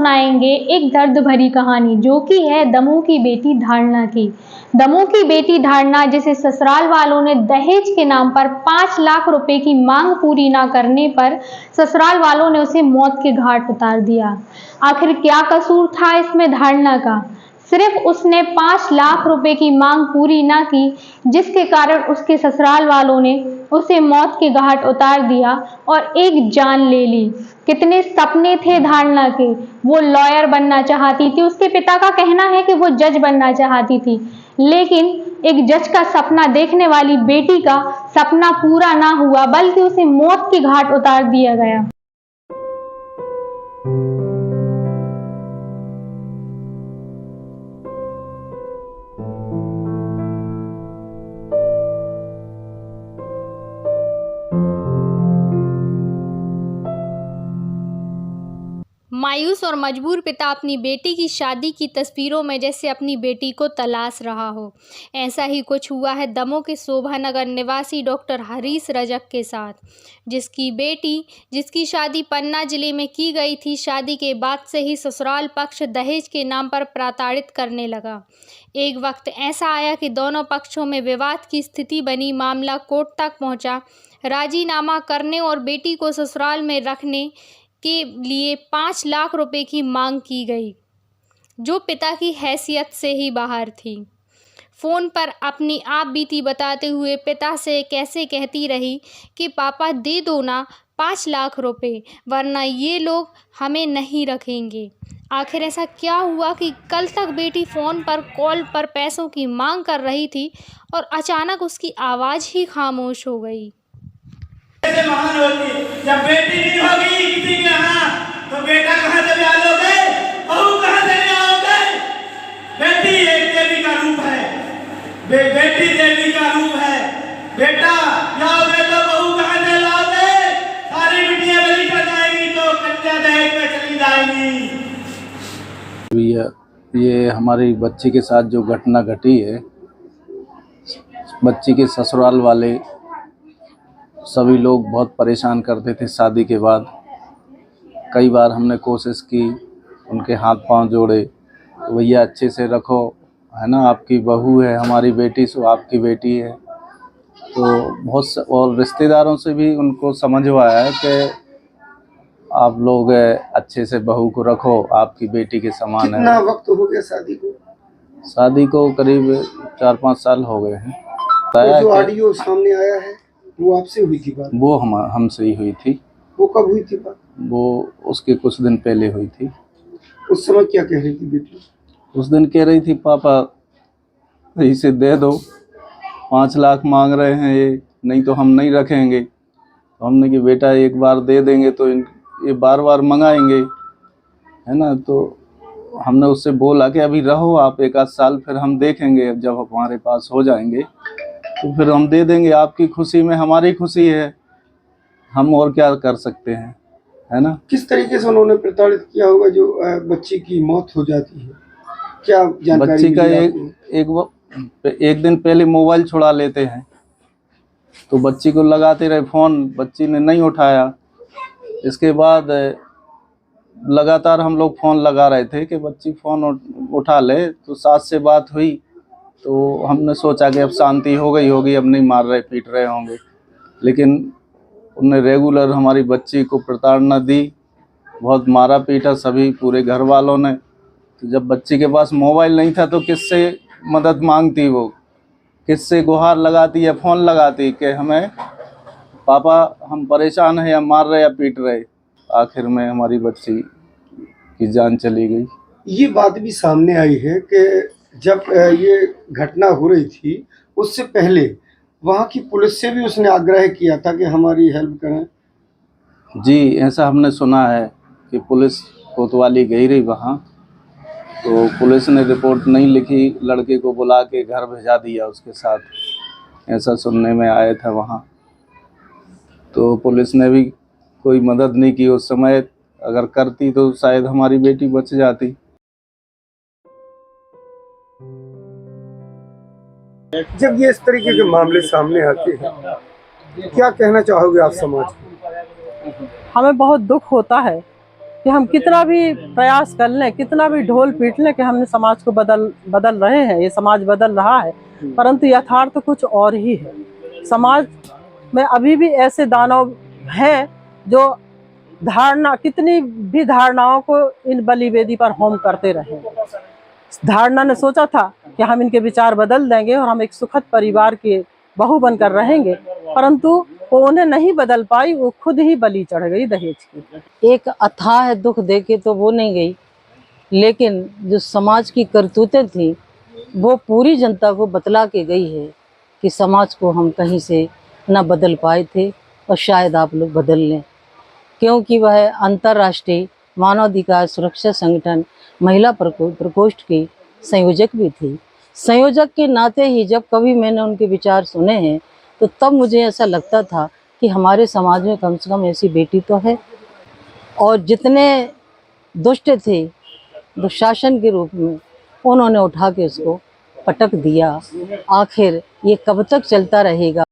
सुनाएंगे एक दर्द भरी कहानी जो कि है दमू की बेटी धारणा की। दमू की बेटी धारणा, जिसे ससुराल वालों ने दहेज के नाम पर 5 लाख रुपए की मांग पूरी ना करने पर ससुराल वालों ने उसे मौत के घाट उतार दिया। आखिर क्या कसूर था इसमें धारणा का? सिर्फ उसने 5 लाख रुपए की मांग पूरी ना की, जिसके कारण उसके ससुराल वालों ने उसे मौत के घाट उतार दिया और एक जान ले ली। कितने सपने थे धारणा के। वो लॉयर बनना चाहती थी, उसके पिता का कहना है कि वो जज बनना चाहती थी, लेकिन एक जज का सपना देखने वाली बेटी का सपना पूरा ना हुआ, बल्कि उसे मौत के घाट उतार दिया गया। मायूस और मजबूर पिता अपनी बेटी की शादी की तस्वीरों में जैसे अपनी बेटी को तलाश रहा हो, ऐसा ही कुछ हुआ है दमोह के शोभानगर निवासी डॉक्टर हरीश रजक के साथ, जिसकी शादी पन्ना जिले में की गई थी। शादी के बाद से ही ससुराल पक्ष दहेज के नाम पर प्रताड़ित करने लगा। एक वक्त ऐसा आया कि दोनों पक्षों में विवाद की स्थिति बनी। मामला कोर्ट तक पहुंचा। राजीनामा करने और बेटी को ससुराल में रखने के लिए 5 लाख रुपए की मांग की गई, जो पिता की हैसियत से ही बाहर थी। फ़ोन पर अपनी आप बीती बताते हुए पिता से कैसे कहती रही कि पापा दे दो ना 5 लाख रुपए, वरना ये लोग हमें नहीं रखेंगे। आखिर ऐसा क्या हुआ कि कल तक बेटी फ़ोन पर कॉल पर पैसों की मांग कर रही थी और अचानक उसकी आवाज़ ही खामोश हो गई। महान होती, जब बेटी नहीं होगी किसी के यहाँ तो बेटा कहाँ से ब्याह लोगे, बहू कहाँ से लाओगे? बेटी एक देवी का रूप है, बेटी देवी का रूप है। बेटा लाओगे तो बहू कहाँ से लाओगे? सारी बिटियां बलि कर जाएंगी तो कन्या दहेज में चली जाएंगी। ये हमारी बच्ची के साथ जो घटना घटी है, बच्ची के ससुराल वाले सभी लोग बहुत परेशान करते थे। शादी के बाद कई बार हमने कोशिश की, उनके हाथ पांव जोड़े, तो भैया अच्छे से रखो, है ना, आपकी बहू है, हमारी बेटी सो आपकी बेटी है। तो बहुत और रिश्तेदारों से भी उनको समझवाया है कि आप लोग अच्छे से बहू को रखो, आपकी बेटी के समान है। कितना वक्त हो गया शादी को? शादी को करीब 4-5 साल हो गए हैं। तो जो ऑडियो सामने आया है वो आपसे हुई थी बात? वो हमसे ही हुई थी। वो कब हुई थी बात? वो उसके कुछ दिन पहले हुई थी। उस समय क्या कह रही थी बेटी? उस दिन कह रही थी पापा इसे दे दो, 5 लाख मांग रहे हैं ये, नहीं तो हम नहीं रखेंगे। तो हमने कि बेटा एक बार दे देंगे तो ये बार बार मंगाएंगे, है ना। तो हमने उससे बोला कि अभी रहो आप 1 आध साल, फिर हम देखेंगे, जब हमारे पास हो जाएंगे तो फिर हम दे देंगे। आपकी खुशी में हमारी खुशी है, हम और क्या कर सकते हैं, है ना। किस तरीके से उन्होंने प्रताड़ित किया होगा जो बच्ची की मौत हो जाती है? क्या जानकारी? बच्ची का एक दिन पहले मोबाइल छुड़ा लेते हैं, तो बच्ची को लगाते रहे फ़ोन, बच्ची ने नहीं उठाया। इसके बाद लगातार हम लोग फ़ोन लगा रहे थे कि बच्ची फ़ोन उठा ले, तो सास से बात हुई तो हमने सोचा कि अब शांति हो गई होगी, अब नहीं मार रहे पीट रहे होंगे। लेकिन उन्होंने रेगुलर हमारी बच्ची को प्रताड़ना दी, बहुत मारा पीटा सभी पूरे घर वालों ने। तो जब बच्ची के पास मोबाइल नहीं था तो किससे मदद मांगती, वो किससे गुहार लगाती या फ़ोन लगाती कि हमें पापा हम परेशान हैं, या मार रहे या पीट रहे। आखिर में हमारी बच्ची की जान चली गई। ये बात भी सामने आई है कि जब ये घटना हो रही थी उससे पहले वहाँ की पुलिस से भी उसने आग्रह किया था कि हमारी हेल्प करें। जी, ऐसा हमने सुना है कि पुलिस कोतवाली गई रही वहाँ, तो पुलिस ने रिपोर्ट नहीं लिखी, लड़के को बुला के घर भेजा दिया उसके साथ, ऐसा सुनने में आया था वहाँ। तो पुलिस ने भी कोई मदद नहीं की उस समय, अगर करती तो शायद हमारी बेटी बच जाती। जब ये इस तरीके के मामले सामने आते हैं, क्या कहना चाहोगे आप समाज को? हमें बहुत दुख होता है कि हम कितना भी प्रयास कर लें, कितना भी ढोल पीट लें कि हमने समाज को बदल रहे हैं, ये समाज बदल रहा है, परंतु यथार्थ कुछ और ही है। समाज में अभी भी ऐसे दानव हैं जो कितनी भी धारणाओं को इन बलि वेदी पर होम करते रहे। धारणा ने सोचा था कि हम इनके विचार बदल देंगे और हम एक सुखद परिवार के बहू बनकर रहेंगे, परंतु वो उन्हें नहीं बदल पाई, वो खुद ही बलि चढ़ गई दहेज की। एक अथाह दुख देके तो वो नहीं गई, लेकिन जो समाज की करतूतें थी वो पूरी जनता को बतला के गई है कि समाज को हम कहीं से न बदल पाए थे और शायद आप लोग बदल लें, क्योंकि वह अंतर्राष्ट्रीय मानवाधिकार सुरक्षा संगठन महिला प्रकोष्ठ की संयोजक भी थी। संयोजक के नाते ही जब कभी मैंने उनके विचार सुने हैं तो तब मुझे ऐसा लगता था कि हमारे समाज में कम से कम ऐसी बेटी तो है। और जितने दुष्ट थे दुशासन के रूप में, उन्होंने उठा के उसको पटक दिया। आखिर ये कब तक चलता रहेगा?